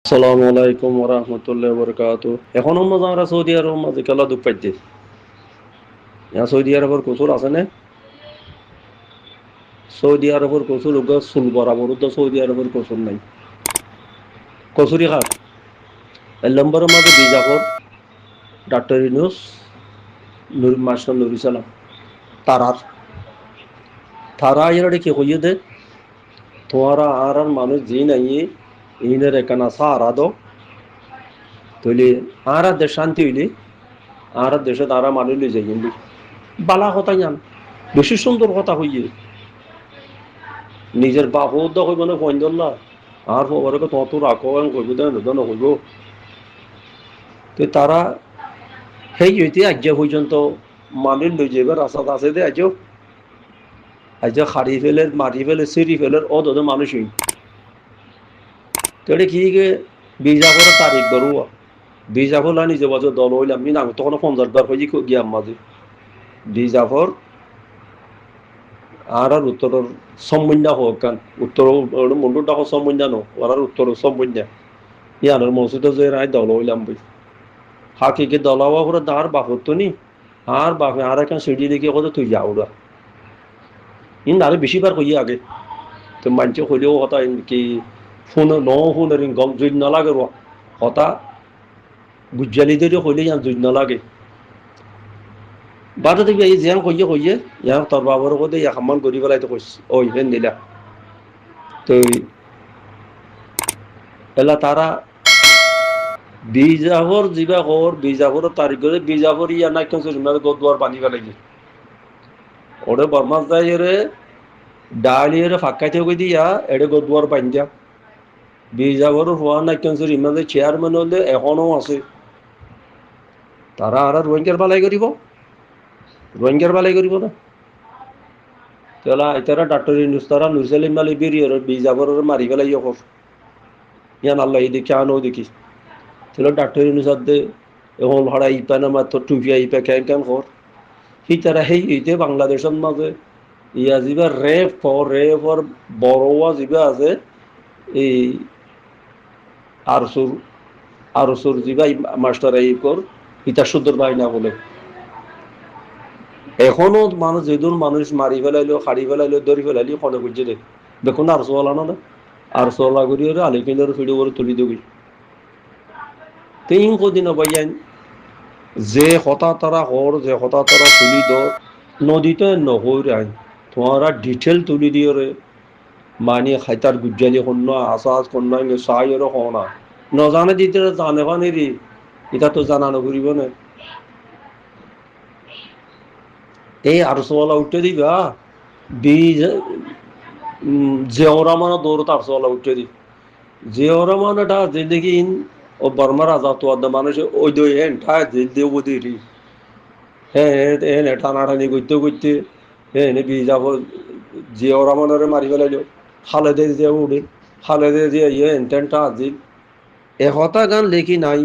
আসসালামু আলাইকুম ওরহমতুল্লাহ বরকাত। এখন আমরা আমরা সৌদি আরব মাঝে খেলা দুঃখ পাইতে সৌদি আরবের কসুর আছে না? সৌদি আরবের কসুর সুল বরাবর তো সৌদি আরবের কসুর নাই। কসুরি খার এক নম্বরের মাঝে বিজাফর, ডাক্তার ইউনুস, মাস্টার নুর ইসলাম, তারার তারা এর কি হইয়ে দে তোমারা আর মানুষ যে নাই ইনের একানা সারা দো তৈলি আর দেশ শান্তি হইলি আর দেশে তারা মানুষ লই যাই কিন্তু বালা কথা জান বেশি সুন্দর কথা হইয়ে নিজের বাপ দা কইব না ফন্দল্লা আর খবরকে তত রাখো কইব দেন কইব তো তারা সেই হইতে আজ পর্যন্ত মানুষ লই যাইবার রাস্তা আছে দে আজ খাড়ি ফেলে মারি ফেলে সিঁড়ি ফেলে মানুষ হই তো কি বিজাপুরের তারিখ ধরুয়া বিজাপুর নিজে বাজে দল হইলাম আমি তখন 50 বার হয়ে গিয়াম মাঝে বিজাপুর আর উত্তরের সম্বন্ধা হোক কান উত্তর মন্ডুরটা হোক সম্বন্ধা নো আর উত্তরের সম্বন্ধা ইয়ানোর মসজিদে যে রায় দল হইলাম বই হাকিকে দলাওয়া করে দাঁড় বাপর তো নি আর বাপে আর এখন সিঁড়ি দেখে কত তুই যা ওরা ইন আরো বেশিবার কই আগে তো মানছে হইলেও হতা কি ফোন ফোনের গম জুই নালাগে হতা গুজ্জালিদের হইলে ইয়ান জুই নালাগে বাটা দেখবি এই জিয়ান কইয়ে ইয়ান তোর বাবার কথা ইয়া সামান করি পেলাই তো কইস ওই হেন দিলা তো এলা তারা বিজাফর যিবা কর বিজাফরের তারিখ করে বিজাফর ইয়া না কেন গদুয়ার পানি পেলাই ওরে বর্মাস যায় রে ডালিয়ে ফাঁকাইতে কই দিয়া এড়ে গদুয়ার পানি দিয়া বিজাফর হওয়া না কেন ইমানে চেয়ারম্যান হলে এখনো আছে তারা আর রোহিঙ্গার বালাই করিব না তাহলে এতারা ডাক্তার ইউনুস তারা নুরসালিম আলী বেরিয়ে বিজাফর মারি পেলাই কর ইয়ান আল্লাহ দেখি আনো দেখি তাহলে ডাক্তার ইউনুস দে এখন হরা ইপা না মাত্র টুপিয়া ইপা কেন কর সি তারা সেই ইতে বাংলাদেশের মাঝে ইয়া যিবা রেফর বড়োয়া যিবা আছে এই আরসুর যিবা মাস্টার এই কর ইটা সুন্দর বাই না বলে এখনো মানুষ যেদুর মানুষ মারি ফেলাইলো হাড়ি ফেলাইলো ধরি ফেলাইলি ফলে বুঝছে দে দেখুন আরসো আলানো না আরসো আলা করি আলিকিনের ফিডি করে তুলি দেবি তিন কদিন বাইয়ান যে হতা তারা হর যে হতা তারা তুলি দর নদীতে নহর আইন তোমারা ডিটেল তুলি দিয়ে রে মানি খাইতার গুজ্জালি কন্য আসাজ কন্য সাইয়েরও হনা নজানে দিতে জানে পানি রে এটা তো জানানো করিব না এই আরসোয়ালা উঠে দিবা বীজ জেওরা মানে দৌড় আরসোয়ালা উঠে দি জেওরা মানেটা যে দেখি ও বর্মার রাজা তো মানুষ ওই দই হেন ঠা জেল দিয়ে বদি রি হ্যাঁ টানাটানি করতে হ্যাঁ যাব জিওরা মনে মারি ফেলাইল খালেদে যে উড়ে খালেদে যে ইয়ে এনটেনটা আজিল এহতা গান লেখি নাই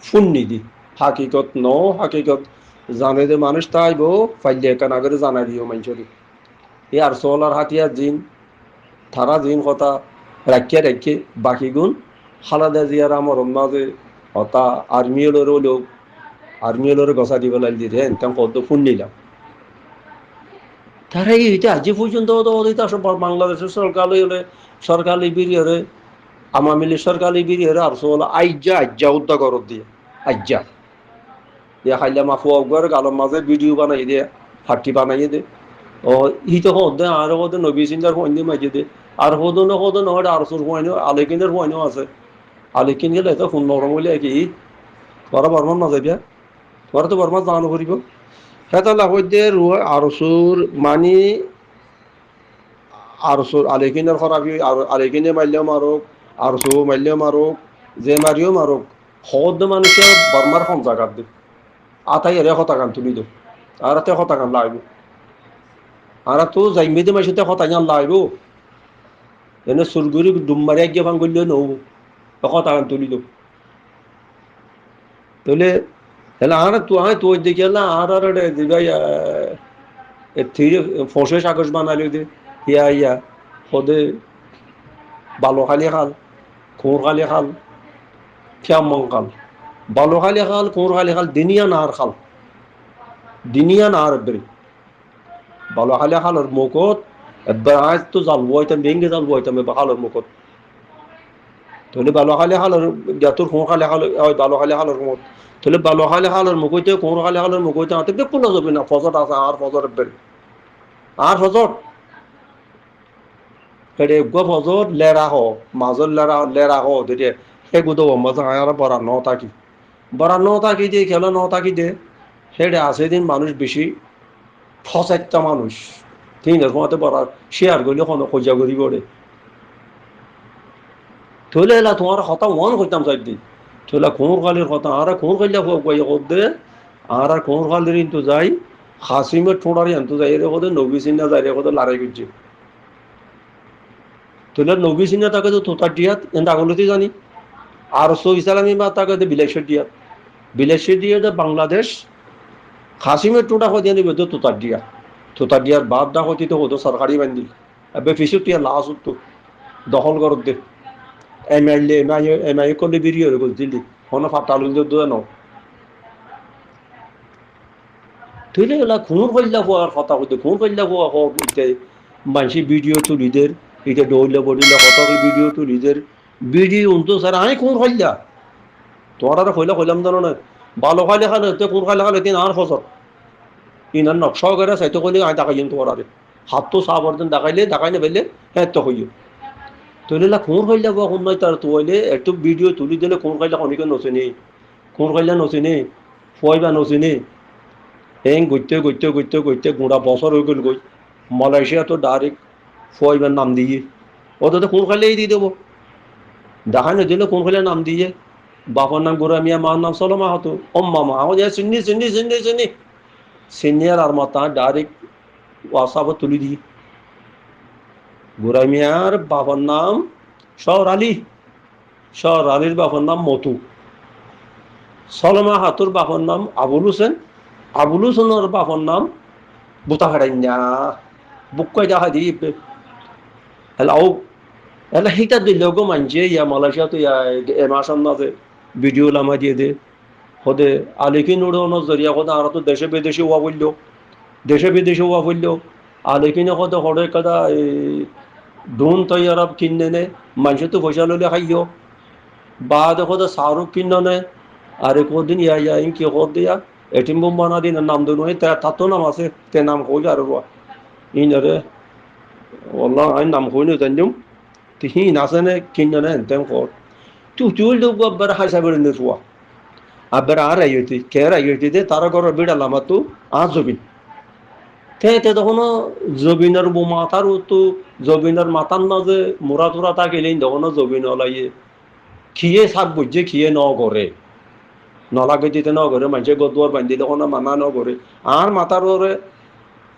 ফোন নিদি হাকিকত জানে যে মানুষ তাইব ফাইলে একান আগরে জানাই দিও মানুষের এই আর সোলার হাতিয়ার জিন থারা জিন কথা রাখে বাকি গুণ খালাদা জিয়ার আমার মাঝে হতা আর্মিওলেরও লোক আর্মিওলের গছা দিব লাগলি রে তেমন কত ফোন নিলাম তারা এইটা আজ পর্যন্ত বাংলাদেশের সরকারি বিরিয়রে আমামিলি সরকারি বিরিয়রে আর সোল আজ্জা উদ্যোগ করত দিয়ে আজ্জা ইয়া খাইলে মাফু অগর গালর মাঝে ভিডিও বানাই দিয়ে ফাটি বানাই দে ও ই তো হদ আর হদ নবী সিংহার হইনি মাঝে দে আর হদ নহলে আর সোর হইনো আলেকিনের হইনো আছে আলেকিন গেলে তো ফোন নরম হইলে কি তোরা বর্মান না যাইবা তোরা তো বর্মান জানো করিব হ্যাঁ তাহলে হইতে আরসুর মানি আরসুর আলেকিনের খরাবি আলেকিনে মারলেও মারক আরসু মারলেও মারক যে মারিও মারক হদ মানুষে বর্মার কম জায়গা দে আতাই এরে হতাকান তুলি দো আর তে হতাকান লাগবে আর তো যাইমে মাসে হতাকান লাগবো এনে সুরগুরি ডুমমারি গিয়ে ভাঙ করলেও নহব হতাকান তুলি দো তাহলে হেলে আর তো দেখি না আর দিবাই ফসে কাগজ বানালি দে ইয়া সদে বালো খালি খাল খোর খালি খাল কেমন কাল ভালো খালি খাল কোর খালি খাল দিনিয়া না আর খাল দিনিয়া না আর বেরি ভালো খালি খালের মুখত একবার আজ তো জ্বালবো হইতাম ভেঙে জ্বালবো হইতাম খালের মুখত তাহলে ভালো খালি খালের তোর কোর খালি খাল ভালো খালি খালের মুখ তাহলে ভালো খালি খালের মুখ হইতে কোর খালি খালের মুখ হইতে আতে বেকুন যাবে না ফজর আছে আর ফজর বেরি আর ফজর হেডে গো ফজর লেরা হ মাজর লেরা হ দেখে সে গুদো মজা আর বড় ন থাকি বড় ন থাকি দিয়ে খেলো ন থাকি দে হেডে আছে দিন মানুষ বেশি ফসাইটা মানুষ ঠিক আছে তোমাতে বড় শেয়ার করলে কোনো খোঁজা করি পড়ে থলে এলা তোমার কথা মন করতাম চাইদিন থলে কোর কালের কথা আর কোর কালিয়া দে আর কোর কালের কিন্তু যাই হাসিমের ঠোঁড়ারি আনতো যাই রে কোথায় নবী সিন্না যাই রে কোথায় লড়াই করছে তোলে নবী সিন্না তাকে তো তোতার ডিয়াত এন্ড আগলতি জানি আর সো ইসলামী বা তাকে বিলেশের দিয়ে বাংলাদেশ খাসিমের টোটা হয়ে দিয়ে তো তোতার ডিয়ার বাদ দা হতি তো হতো সরকারি বান্দিল এবার ফিসু টিয়া লাশ উঠতো দখল করত দে এমআইএ করলে বেরিয়ে হয়ে গেল দিল্লি কোনো ফাটালু ন তুই এলা খুন করলা হওয়ার কথা হইতে খুন করলা হওয়া হইতে মানুষের ভিডিও তুলিদের এটা দৌড়লে বলিলে কত ভিডিও তুলিদের ভিডিও উনতো স্যার আমি খুন করলা তোমার আর কইলাম জানো না ভালো খাইলে খালে কোন খাইলে খালে তিন আর ফসল ইনার নকশা করে সাইতে কইলে আমি দেখাই তোমার আরে হাত তো সাবর দেন দেখাই না পেলে হ্যাঁ তো হইও তুলিলা কোন খাইলে বা কোন নয় তার তুইলে একটু ভিডিও তুলি দিলে কোন খাইলে অনেকে নচেনি কোন খাইলে নচেনি ফয়বা নচেনি হেং গইতে গুঁড়া বছর হয়ে গেল গই মালয়েশিয়া তো ডাইরেক্ট ফয়বার নাম দিয়ে ওদের তো কোন খাইলেই দিয়ে দেবো দেখাই না দিলে কোন খাইলে নাম দিয়ে বাবার নাম গোরা মিয়া মার নাম সলমা হতো মামা ও যে চিনি সিনিয়র আর মাতা ডাইরেক্ট ওয়াসাব তুলি দি গোরা মিয়ার বাবার নাম শহর আলীর বাবার নাম মতু সলমা হাতুর বাবার নাম আবুল হুসেনের বাবার নাম বুতা খাড়াইনা বুকাই দেখা দি হেলাও এলা হিটা দিল গো মানছে ইয়া মালয়েশিয়া তো ইয়া এমাসান না ভিডিও লামা দিয়ে দে হদে আলিকিন উড়ানোর জরিয়া কথা আর তো দেশে বিদেশে হওয়া বললো আলিকিনে কথা হরে কথা ড্রোন তৈয়ার কিনে নে মানুষের তো পয়সা লইলে খাইও বা দেখো তো শাহরুখ কিনে নে আর কদিন ইয়া কি কর দিয়া এটিম বোম বানা দিন নাম দেন তার তো নাম আছে তে নাম কই আর ইনারে ওল্লাহ আমি নাম কই না জানিম হি নাচে নে কিনে নে তেম কর তুই লোক আবার হাসা বেড়ে নেওয়া আবার আর আইতি কের আইতি দে তারা ঘর বিড়ালাম তো আর জবিন তে তখন জবিনের মাথার তো জবিনের মাথার না যে মোরা তোরা তা গেলেই তখন জবিন ওলাইয়ে খিয়ে শাক বুঝছে খিয়ে ন করে নলাগে দিতে ন করে মানুষে গদুয়ার বান্ধি তখন মানা ন করে আর মাথার ওরে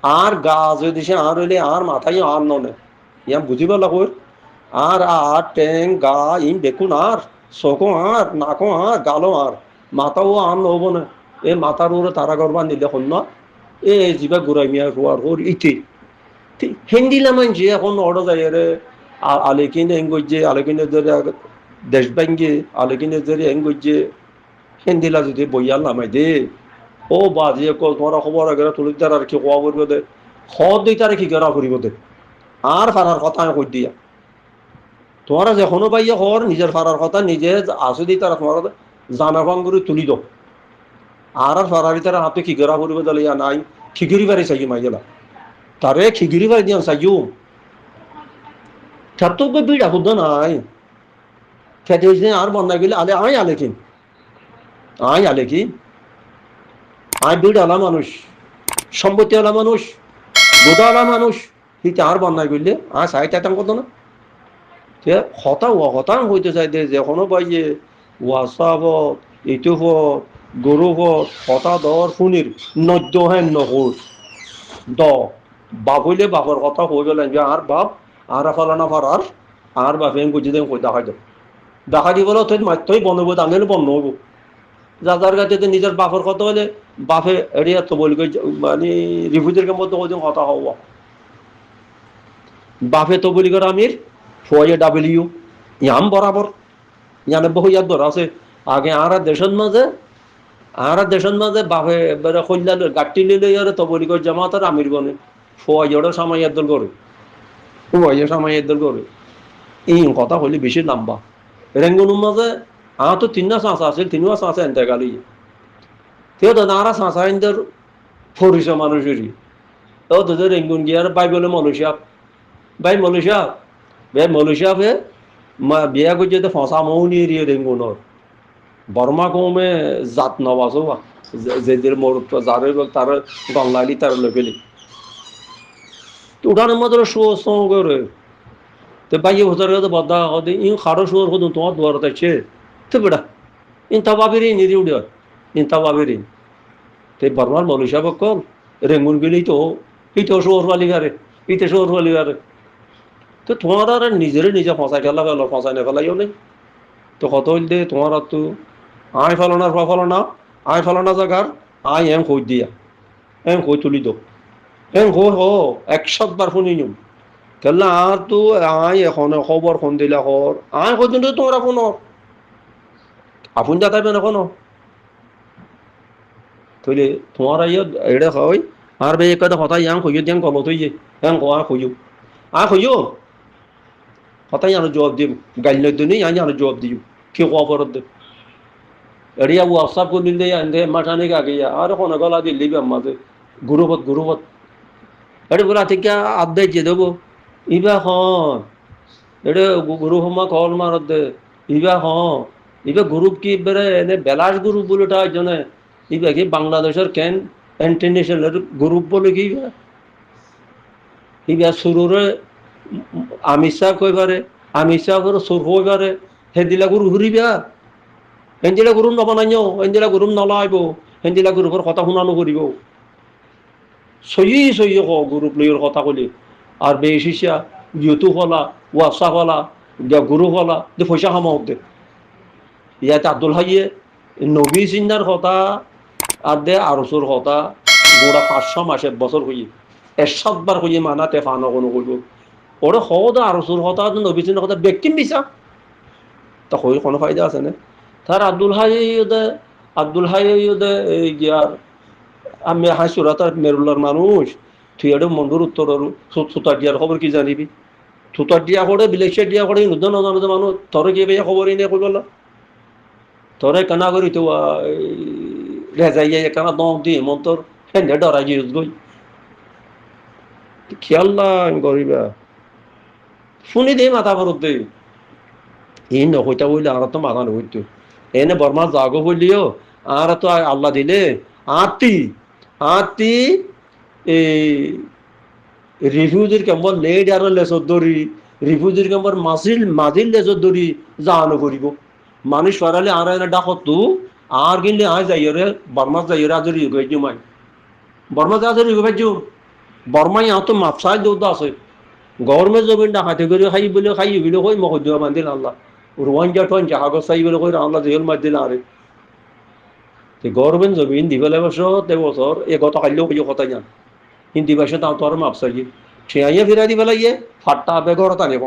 আর গা যদি সে আর হইলে আর মাথায় আর ননে ইয়াম বুঝিব লাগর আর ট্যাং গা ইন দেখুন আর চকো আর নাকো আর গালো আর মাথাও আর নহব না এই মাথার ওরে তারা গরবা নিলে শূন্য এ যিবা ঘূৰাই মিয়া রোয়ার হোর ইতি হিন্দিলা মানছে এখন অর্ডার যায় রে আলেকিন হেং করছে আলেকিনের ধরে দেশ ব্যাঙ্গে আলেকিনের ধরে হেং করছে হিন্দিলা যদি বইয়াল নামাই দে ও বাজিয়ে তোমার খবর আগে তুলি তার আর কি কোয়া করবে দে খদ দিই তার কি করা করিব দে আর ফারার কথা আমি কই দিয়া তোমার যেখনো পাইয়া হর নিজের ফারার কথা নিজে আসে দিই তারা তোমার জানা ভাঙ করে তুলি দাও আর ফারারি তারা হাতে কি করা করিব দলে ইয়া নাই খিগিরি বাড়ি চাই মাই গেলা তারে খিগিরি বাড়ি দিয়া চাইও ছাত্র বিড়া শুদ্ধ নাই খেতে হয়েছে আর বন্যা গেলে আলেকিন বিড়ালা মানুষ সম্পত্তিওয়ালা মানুষ গোদাওয়ালা মানুষ হিতে আর বন্যায় করলে সাই টাইতাম কত না হতাং হইতে চাই দে যেখনো পাইয়ে ওয়াসাবত ইটুফত গরুফত হতা দর শুনির নদ্য হেন নহর দ বাপ হইলে বাপর কথা হয়ে গেলেন যে আর বাপ আর ফলানা ফারার আর বাপে বুঝি দেন কই দেখা দি বলো তুই বনবো দাঙ্গেলে বন্ধ হবো যার কাছে নিজের বাপের কথা হলে বাপে এড়িয়ে তো বলি মানে রিফিউজির মধ্যে ওই কথা হওয়া বাপে তো বলি করে আমির ফয়ে ডাব্লিউ ইয়াম বরাবর ইয়ানে বহু ইয়াদ ধর আছে আগে দেশের মাঝে বাপে এবারে কল্যাণ গাঠটি লিলে ইয়ারে তবলিগর জামাতের আমির বনে ফোয়াইয়ারও সামাইয়ার দল করে ফোয়াইয়া সামাইয়ার দল করে এই কথা হলে বেশি লম্বা রেঙ্গুনুর মাঝে তো তিনটা চাঁচা আছে তিনিও চাঁচা এনতে গালি তেও তো নারা চাঁচা এনদের ফরিস মানুষেরই তো তোদের রেঙ্গুন গিয়ার বাই বলে মলুসাবে বিয়া করছে তো ফসা মৌ নিয়ে দিয়ে রেঙ্গুনর বর্মা কমে জাত নবাসো যেদের যারে তার গঙ্গালি তার লোকেলি তো উঠানের মধ্যে শুয়ো করে তো বাইয়ে ভোটার কাছে বদা হতে ইন খারো শুয়োর হতো তোমার দুয়ার আছে তো বেটা ইন তাবাবিরি নিরি উড়ে ইন তাবাবিরি তো বর্মার মলুসা বকল রেঙ্গুন গেলেই তো ইতো শুয়োর বালি গারে ইতে শুয়োর বালি গারে তো তোমার আর নিজে ফসাই ফেলা ফেলো ফসাই না ফেলাইও নেই তো কত হইল দে তোমার আর তো আয় ফেলানোর ফেলানা আয় ফেলানা জায়গার আয় এম কই দিয়া এম কই তুলি দো এম হো 100 বার শুনি নিম কেলা আর তো আয় এখন খবর ফোন দিলা হর আয় পর্যন্ত তোমরা ফোন আপন যা থাকবে না কোনো তৈলে তোমার আইয় এটা হয় আর বে একটা কথা ইয়াং কইও দিয়াং কল তৈয়ে ইয়াং কোয়া কইও কইও কথা ইয়ানো জবাব দিম গাইল দিনে ইয়ানো জবাব দিও কি খবর দে এরিয়া হোয়াটসঅ্যাপ করে দিলে আনতে মাঠানে আগে আর কোনো গলা দিল্লি আমাদের গ্রুপত এটা বলা থেকে আপডেট যে দেবো ইবা হন এটা গ্রুপ হমা কল মারত দে ইবা ইবা গ্রুপ কি বেড়ে এনে বেলাস গ্রুপ বলে তাই জনে ইবা কি বাংলাদেশের কেন ইন্টারন্যাশনাল গ্রুপ বলে কি ইবা সুররে আমির সাহেব কইবারে আমির সাহেবের সুর হইবারে হেদিলা গুরু ঘুরিবা হেন্দিলা গুরুম নবনাইও হেন্দিলা গুরুম নলাইব হেন্দিলা গুরুপর কথা শুনানো করিব সহি গ্রুপ লইয়ের কথা কলি আর বেশিসা ইউটিউব হলা হোয়াটসঅ্যাপ হলা গ্রুপ হলা যে পয়সা কামাও দে ইয়াতে আব্দুল হাইয়ে নবী চিন্তার কথা আর দে আরসুর কথা গোড়া 500 মাসের বছর হইয়ে 100 বার হইয়ে মানা তেফানো কোনো করব ওরা হদা আরসুর কথা নবী চিন্তার কথা ব্যক্তি মিশা তা হই কোনো ফায়দা আছে না তার আব্দুল হাই এই গিয়ার আমি হাসুরাতার মেরুল্লার মানুষ তুই এটা মন্দির উত্তর সুতার দিয়ার খবর কি জানিবি সুতার দিয়া করে বিলেক্সের দিয়া করে নতুন নজানো মানুষ তোরে গিয়ে বেয়া খবরই নেই কই বললা তোরে কেনা করি তো রেজাইয়া কেনা দম দিয়ে মন তোর হেন্ডে ডরাই গিয়ে গই খেয়াল না করিবা শুনি দে মাথা ফরত দে এই নকইটা বললে আর তো মাথা নকইতো এনে বর্মা জাগো বললিও আর তো আল্লাহ দিলে আতি এই রিফিউজির কেমন নেট আর লেসর দরি রিফিউজির কেমন মাজিল লেসর দরি জানো করিব মানুষ পারালে আর এনে ডাকত আর কিনলে আয় যাইরে বর্মা যাইরে আজরি গইজু মাই বর্মা আজরি গইজু বর্মাই তো মাপসাই দৌদ আছে গভর্নমেন্ট জমিন ডাকাতে করে খাই বলে কই মকদ্দমা বান্ধিল আল্লাহ রোয়াঞ্জা টোয়াঞ্জা কাগজ চাই বলে কই আল্লাহ জেল মার দিল আরে গভর্নমেন্ট জমিন দিবেলে বছর গত কালিও কই কথা জান হিন্দি ভাষা তাও তো আর মাপসাই ঠিয়াইয়া ফিরা দিবে লাগিয়ে ফাট্টা বেগর তানে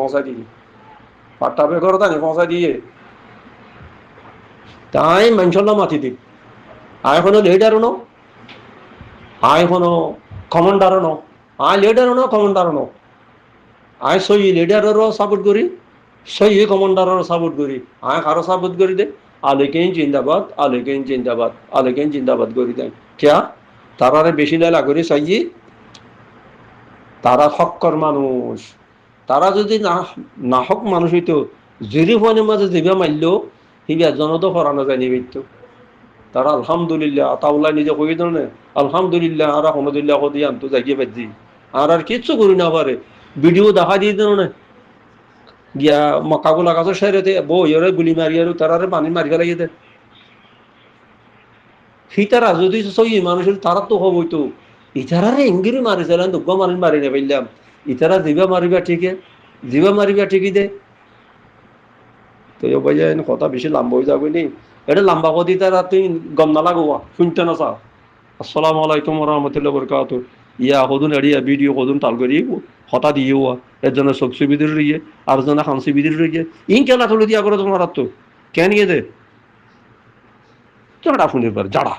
পৌঁছা দিয়ে তাই মানুষের মাতি দিই আয় কোনো লিডারও ন আয় কোনো কমান্ডারও ন আয় লিডারও ন কমান্ডারও ন আয় সই লিডারেরও সাপোর্ট করি সই কমান্ডারেরও সাপোর্ট করি আয় কারো সাপোর্ট করি দে আলেকেন জিন্দাবাদ করি দেয় ক্যা তারারে বেশি লেলা করি সাইজি তারা হক্কর মানুষ তারা যদি না হক মানুষ হইতো জেরি ফোনের মাঝে জিবা মারলেও হিবা জনতো ফরানো যায় নিবিত্ত তারা আলহামদুলিল্লাহ তাউল্লাহ নিজে কই দিল না আলহামদুলিল্লাহ আর আহমদুল্লাহ কদি আনতো জাগিয়ে বাজি আর কিচ্ছু করি না পারে ভিডিও দেখা দিয়ে দিল না গিয়া মক্কাগুলা কাছে সেরেতে বইরে গুলি মারি আর তারারে পানি মারি ফেলাই দে তারা যদি সই মানুষের তারা তো হবই তো ইতারারে ইঙ্গিরি মারিছিলেন দুঃখ মারি না পাইলাম ইতারা জিবা মারিবা ঠিকই দে তো ভাইয়া কথা বেশি লম্বা হয়ে যাবে নি এটা লম্বা কদি তারা তুই গম না লাগোয়া শুনতে না চা আসসালামু আলাইকুম রহমতুল্লাহ বরকাত ইয়া হদুন এড়িয়া ভিডিও হদুন তাল করি হতা দিয়ে এর জন্য শক্সি বিদির রইয়ে আর জন্য খানসি বিদির রইয়ে ইন কেলা তুলে দিয়া করে তোমার তো কেন গিয়ে দে জাড়া ফুনের পর জাড়া